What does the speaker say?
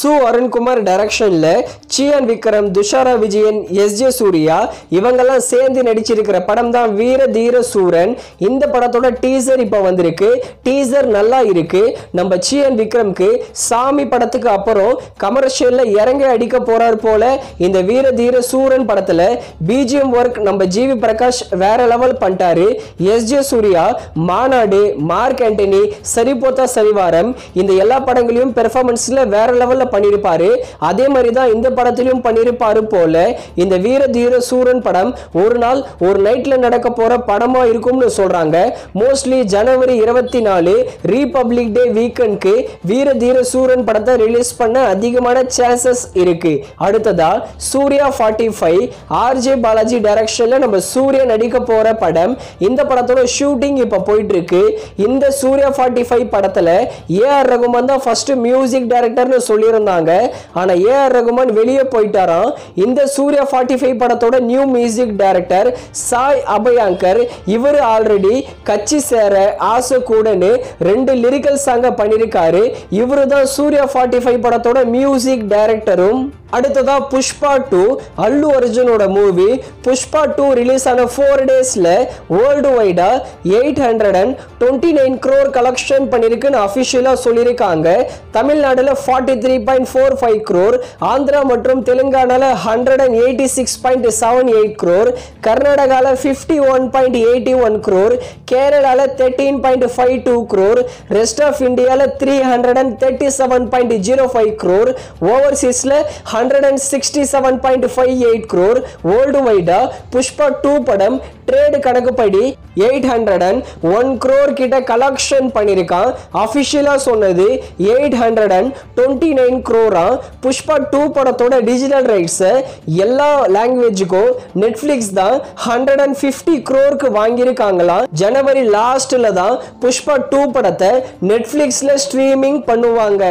சு அருண்குமார் டைரக்ஷன்ல சியான் விக்ரம், துஷாரா விஜயன், எஸ்.ஜே. சூர்யா இவங்கெல்லாம் சேர்ந்து நடிச்சிருக்கிற படம் தான் வீர தீர சூரன். இந்த படத்தோட டீசர் இப்ப வந்திருக்கு. டீசர் நல்லா இருக்கு. நம்ம சியான் விக்ரம்க்கு சாமி படத்துக்கு அப்புறம் கமர்ஷியல்ல இறங்க அடிக்க போறார் போல. இந்த வீர தீர சூரன் படத்துல பிஜிஎம் ஒர்க் நம்ம ஜிவி பிரகாஷ் வேற லெவல் பண்ணிட்டாரு. எஸ்.ஜே. சூர்யா மாநாடு, மார்க் ஆண்டனி, சரிபோத்தா சரிவாரம் இந்த எல்லா படங்களையும் பெர்ஃபார்மன்ஸ்ல வேற லெவல்ல பண்ணிருப்பாரு. அதே மாதிரி தான் இந்த படத்திலும் பண்ணிருப்பாரு போல. இந்த வீர தீர சூரன் படம் ஒரு நாள் ஒரு நைட்ல நடக்க போற படமா இருக்கும்னு சொல்றாங்க. மோஸ்ட்லி ஜனவரி 24 ரிபப்ளிக் டே வீக்கெண்ட்க்கு வீர தீர சூரன் படத்தை ரிலீஸ் பண்ண அதிகமான சான்சஸ் இருக்கு. அடுத்ததா சூர்யா 45 ஆர்ஜே பாலாஜி டைரக்ஷன்ல நம்ம சூர்யா நடிக்க போற படம். இந்த படத்தோட ஷூட்டிங் இப்ப போயிட்டு இருக்கு. இந்த சூர்யா 45 படத்துல ஏஆர் ரகுமான் தான் ஃபர்ஸ்ட் மியூசிக் டைரக்டர்னு சொல்லியிருந்தாங்க. ஆனா ஏஆர் ரகுமான் வெளியே போயிட்டாராம். இந்த சூர்யா 45 படத்தோட நியூ மியூசிக் டைரக்டர் சாய் அபயாங்கர். இவர் ஆல்ரெடி கட்சி சேர ஆசை கூடன்னு 2 லிரிக்கல் சாங்க பண்ணிருக்காரு. இவரு தான் சூர்யா 45 படத்தோட மியூசிக் டைரக்டரும். அடுத்ததா புஷ்பா 2 அல்லு அர்ஜுனோட மூவி. புஷ்பா 2 ரிலீஸ் ஆன 4 டேஸ்ல வேர்ல்டு வைடா 829 crore கலெக்ஷன் பண்ணிருக்குன்னு அபிஷியலா சொல்லியிருக்காங்க. தமிழ்நாடுல 43.45 crore, ஆந்திரா மற்றும் தெலுங்கானால 186.78 crore, கர்நாடகால 51.81 crore, கேரளால 13.52 crore, ரெஸ்ட் ஆஃப் இந்தியால 337.05 crore, ஓவர்சீஸ்ல 167.58 crore. வேர்ல்டு வைடா புஷ்பா 2 படம் ட்ரேட் கணக்குப்படி 801 crore கிட்ட கலெக்ஷன் பண்ணிருக்கான். அபிஷியலா சொன்னது 829 crore. புஷ்பா 2 படத்தோட டிஜிட்டல் ரைட்ஸ் எல்லா லாங்குவேஜுக்கும் நெட்ஃபிளிக்ஸ் தான் 150 crore வாங்கியிருக்காங்களாம். ஜனவரி லாஸ்ட்ல தான் புஷ்பா 2 படத்தை நெட்ஃபிளிக்ஸ்ல ஸ்ட்ரீமிங் பண்ணுவாங்க.